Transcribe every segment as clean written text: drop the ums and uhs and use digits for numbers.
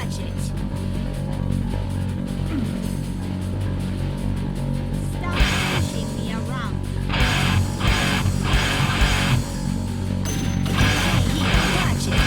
touch it. Stop pushing me around. Here, watch it.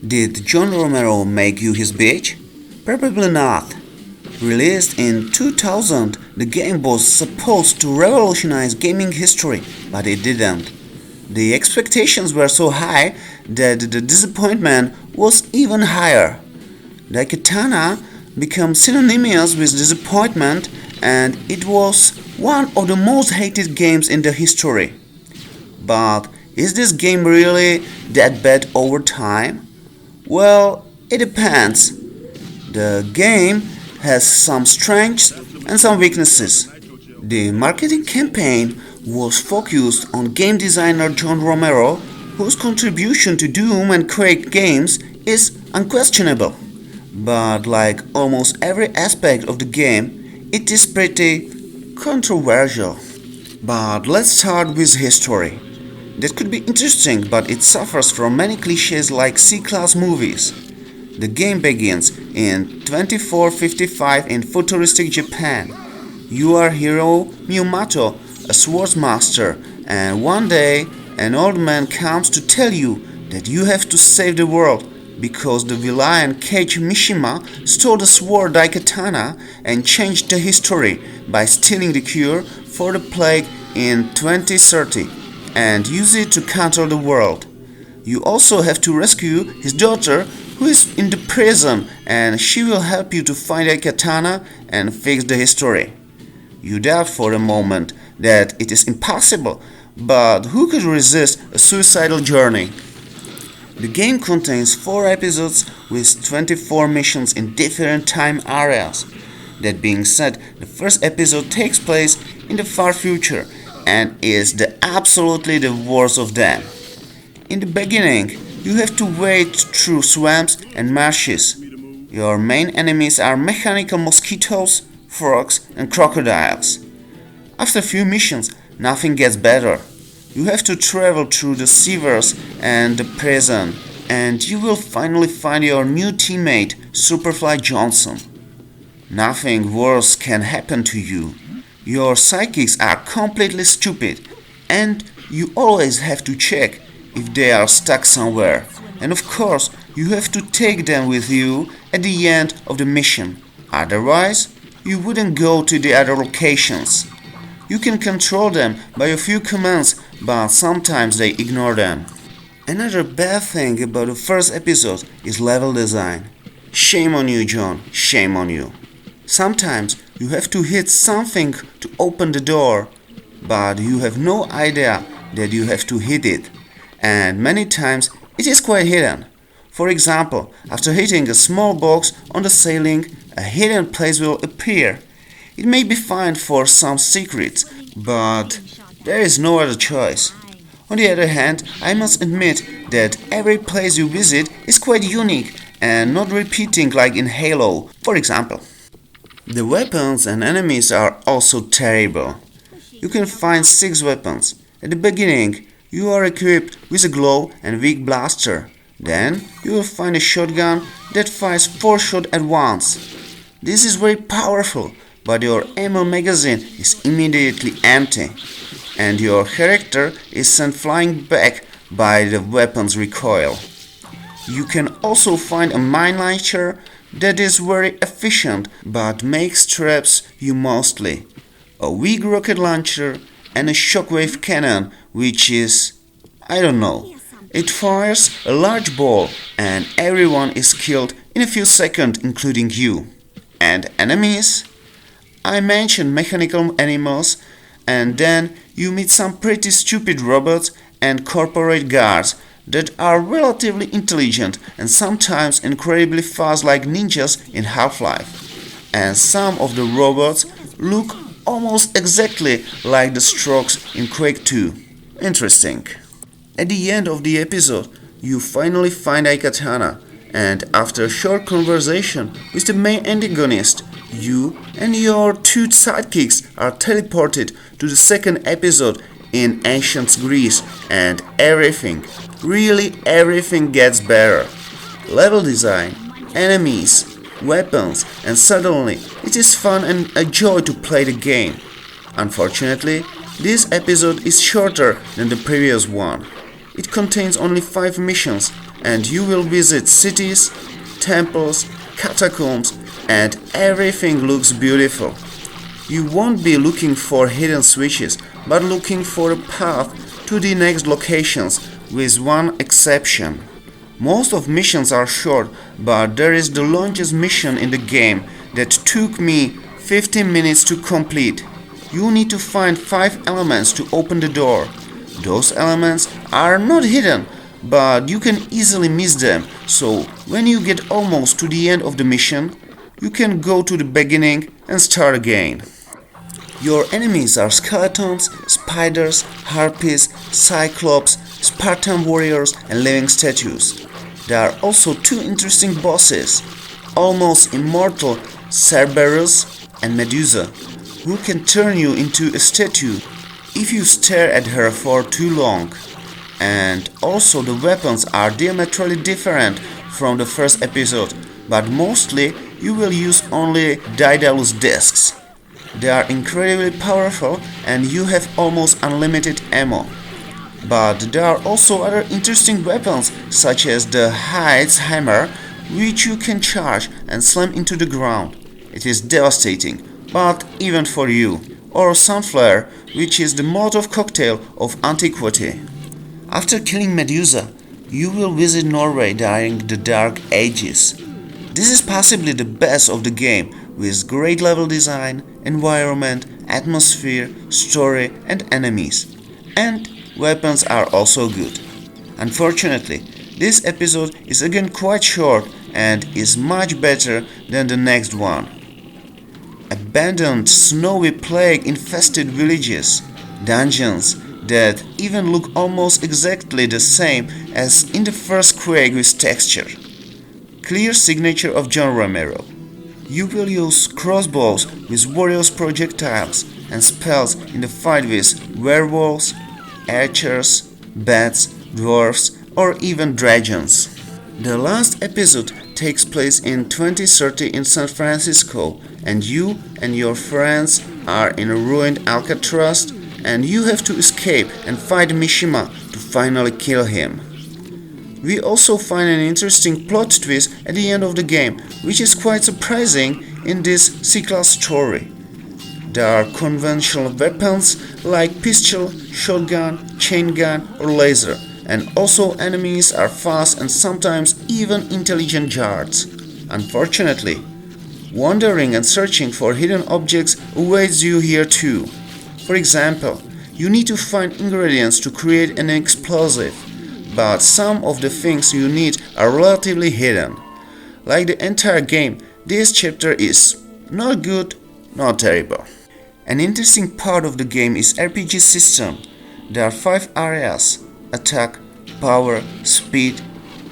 Did John Romero make you his bitch? Probably not. Released in 2000, the game was supposed to revolutionize gaming history, but it didn't. The expectations were so high that the disappointment was even higher. Daikatana became synonymous with disappointment, and it was one of the most hated games in the history. But is this game really that bad over time? Well, it depends. The game has some strengths and some weaknesses. The marketing campaign was focused on game designer John Romero, whose contribution to Doom and Quake games is unquestionable. But like almost every aspect of the game, it is pretty controversial. But let's start with history. That could be interesting, but it suffers from many cliches like C-class movies. The game begins in 2455 in futuristic Japan. You are hero Miyamoto, a swordsmaster, and one day an old man comes to tell you that you have to save the world because the villain Keiichi Mishima stole the sword Daikatana and changed the history by stealing the cure for the plague in 2030 and use it to control the world. You also have to rescue his daughter who is in the prison, and she will help you to find a katana and fix the history. You doubt for a moment that it is impossible, but who could resist a suicidal journey? The game contains 4 episodes with 24 missions in different time areas. That being said, the first episode takes place in the far future and is absolutely the worst of them. In the beginning, you have to wade through swamps and marshes. Your main enemies are mechanical mosquitoes, frogs, and crocodiles. After a few missions, nothing gets better. You have to travel through the sewers and the prison, and you will finally find your new teammate, Superfly Johnson. Nothing worse can happen to you. Your psychics are completely stupid, and you always have to check if they are stuck somewhere. And of course, you have to take them with you at the end of the mission. Otherwise, you wouldn't go to the other locations. You can control them by a few commands, but sometimes they ignore them. Another bad thing about the first episode is level design. Shame on you, John, shame on you. Sometimes you have to hit something to open the door, but you have no idea that you have to hit it, and many times it is quite hidden. For example, after hitting a small box on the ceiling, a hidden place will appear. It may be fine for some secrets, but there is no other choice. On the other hand, I must admit that every place you visit is quite unique and not repeating like in Halo, for example. The weapons and enemies are also terrible. you can find 6 weapons. At the beginning, you are equipped with a glow and weak blaster. Then you will find a shotgun that fires 4 shots at once. This is very powerful, but your ammo magazine is immediately empty, and your character is sent flying back by the weapon's recoil. You can also find a mine launcher that is very efficient but makes traps you mostly, a weak rocket launcher, and a shockwave cannon which is, I don't know. It fires a large ball and everyone is killed in a few seconds, including you. And enemies? I mentioned mechanical animals, and then you meet some pretty stupid robots and corporate guards that are relatively intelligent and sometimes incredibly fast like ninjas in Half-Life. And some of the robots look almost exactly like the Strokes in Quake 2. Interesting. At the end of the episode, you finally find Daikatana, and after a short conversation with the main antagonist, you and your 2 sidekicks are teleported to the second episode in ancient Greece, and everything, really everything gets better. Level design, enemies, weapons, and suddenly it is fun and a joy to play the game. Unfortunately, this episode is shorter than the previous one. It contains only 5 missions, and you will visit cities, temples, catacombs, and everything looks beautiful. You won't be looking for hidden switches, but looking for a path to the next locations, with one exception. Most of missions are short, but there is the longest mission in the game that took me 15 minutes to complete. You need to find 5 elements to open the door. Those elements are not hidden, but you can easily miss them, so when you get almost to the end of the mission, you can go to the beginning and start again. Your enemies are skeletons, spiders, harpies, cyclops, Spartan warriors, and living statues. There are also 2 interesting bosses, almost immortal Cerberus and Medusa, who can turn you into a statue if you stare at her for too long. And also the weapons are diametrically different from the first episode, but mostly you will use only Daedalus discs. They are incredibly powerful and you have almost unlimited ammo. But there are also other interesting weapons such as the Heights hammer, which you can charge and slam into the ground. It is devastating, but even for you. Or Sunflare, which is the Molotov cocktail of antiquity. After killing Medusa, you will visit Norway during the Dark Ages. This is possibly the best of the game, with great level design, environment, atmosphere, story, and enemies. And weapons are also good. Unfortunately, this episode is again quite short and is much better than the next one. Abandoned, snowy, plague-infested villages, dungeons that even look almost exactly the same as in the first Quake with texture. Clear signature of John Romero. You will use crossbows with various projectiles and spells in the fight with werewolves, archers, bats, dwarves, or even dragons. The last episode takes place in 2030 in San Francisco, and you and your friends are in a ruined Alcatraz, and you have to escape and fight Mishima to finally kill him. We also find an interesting plot twist at the end of the game, which is quite surprising in this C-class story. There are conventional weapons like pistol, shotgun, chain gun, or laser, and also enemies are fast and sometimes even intelligent guards. Unfortunately, wandering and searching for hidden objects awaits you here too. For example, you need to find ingredients to create an explosive, but some of the things you need are relatively hidden. Like the entire game, this chapter is not good, not terrible. An interesting part of the game is RPG system. There are 5 areas: attack, power, speed,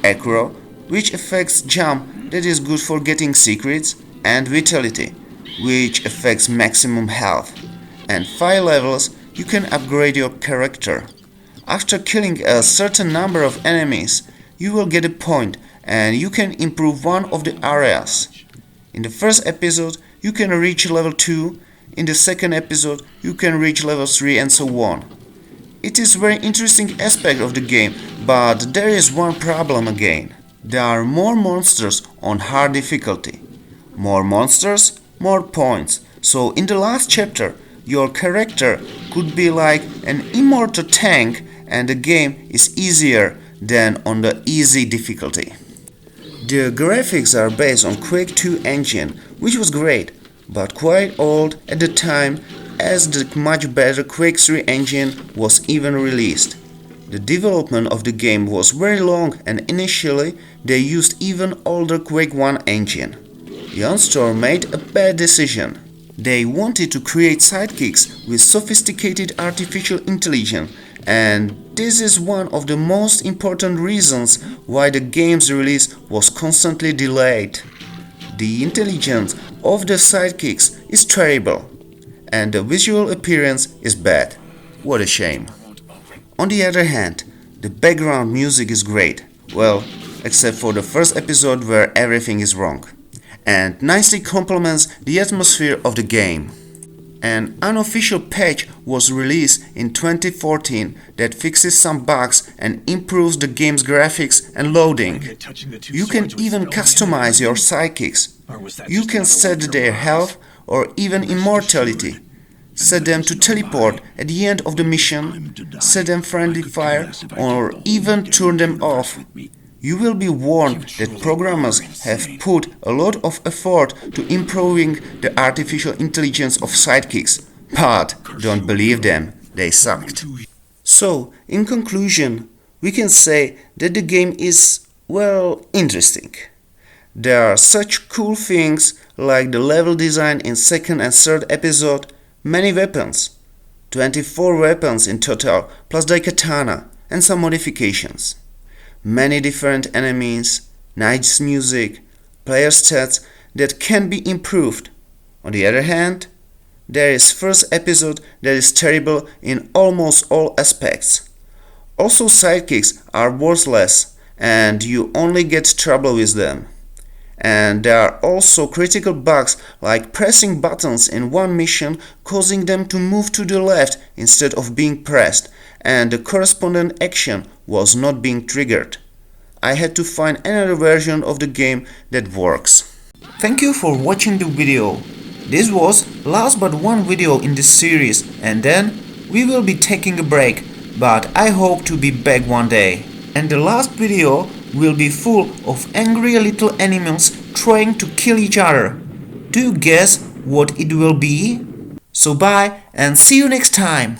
acro, which affects jump, that is good for getting secrets, and vitality, which affects maximum health, and 5 levels you can upgrade your character. After killing a certain number of enemies, you will get a point and you can improve one of the areas. In the first episode, you can reach level 2, in the second episode, you can reach level 3 and so on. It is a very interesting aspect of the game, but there is one problem again. There are more monsters on hard difficulty. More monsters, more points. So in the last chapter, your character could be like an immortal tank and the game is easier than on the easy difficulty. The graphics are based on Quake 2 engine, which was great, but quite old at the time as the much better Quake 3 engine was even released. The development of the game was very long and initially they used even older Quake 1 engine. Youngster made a bad decision. They wanted to create sidekicks with sophisticated artificial intelligence, and this is one of the most important reasons why the game's release was constantly delayed. The intelligence of the sidekicks is terrible, and the visual appearance is bad. What a shame. On the other hand, the background music is great, well, except for the first episode where everything is wrong, and nicely complements the atmosphere of the game. An unofficial patch was released in 2014 that fixes some bugs and improves the game's graphics and loading. You can even customize your sidekicks. You can set their health or even immortality. Set them to teleport at the end of the mission, set them friendly fire, or even turn them off. You will be warned that programmers have put a lot of effort to improving the artificial intelligence of sidekicks, but don't believe them, they sucked. So, in conclusion, we can say that the game is, well, interesting. There are such cool things like the level design in second and third episode, many weapons, 24 weapons in total, plus Daikatana and some modifications. Many different enemies, nice music, player stats that can be improved. On the other hand, there is first episode that is terrible in almost all aspects. Also sidekicks are worthless and you only get trouble with them. And there are also critical bugs like pressing buttons in one mission causing them to move to the left instead of being pressed, and the corresponding action was not being triggered. I had to find another version of the game that works. Thank you for watching the video. This was last but one video in this series and then we will be taking a break, but I hope to be back one day. And the last video will be full of angry little animals trying to kill each other. Do you guess what it will be? So bye and see you next time.